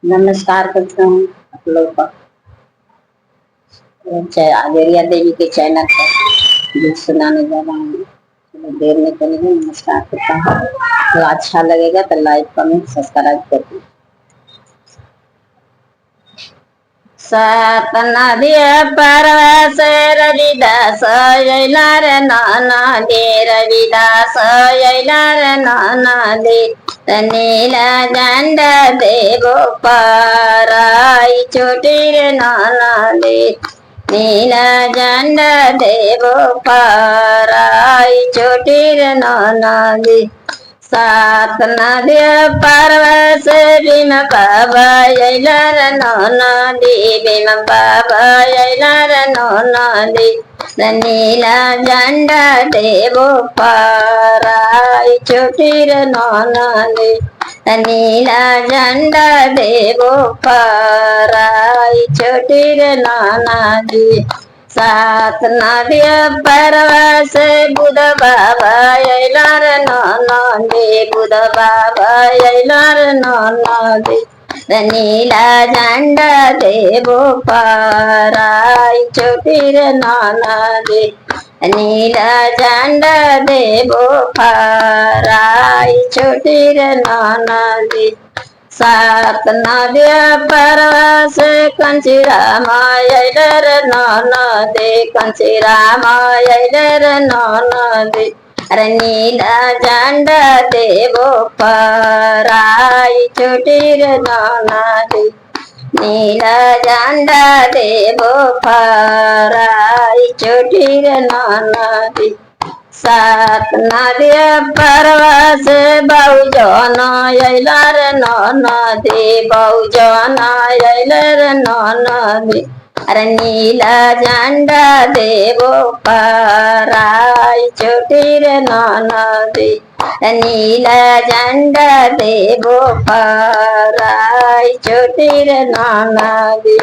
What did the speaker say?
नमस्कार करता हूँ आप लोग का। आगेरिया देवी के चैनल पर गीत सुनाने जा रहा हूँ। थोड़ा देर में करेंगे। नमस्कार करता हूँ। तो अच्छा लगेगा तो लाइक कमेंट सब्सक्राइब कर दीजिए। सात नदिया परवश रविदास अइला रे नदी रविदास अइला रे नदी नीला झंडा देवो पाराई चोटी रे नदी नीला झंडा देवो पाराई चोटी रे नदी सात नदिया परवश भीम बाबा अइला रे नदी भीम बाबा अइला रे नदी नीला झंडा देवो पाराई चोटी रे नदी नीला झंडा देवो पाराई चोटी रे नदी सात नदिया परवश बुध बाबा अइला रे नदी बुध बाबा अइला रे नदी नीला झंडा देवो पाराई चोटी रे नदी नीला झंडा देवो पाराई चोटी रे नदी सात नदिया परवश कंची राम अइला रे नदी कंची राम अइला रे नदी अरे नीला झंडा देवो पाराई चोटी रे नदी नीला झंडा देवो पाराई चोटी रे नदी सात नदिया परवश बहुजन अइला रे नदी बहुजन अइला रे नदी अरे नीला झंडा देवो पाराई चोटी रे नदी नीला झंडा देवो पाराई चोटी रे नदी।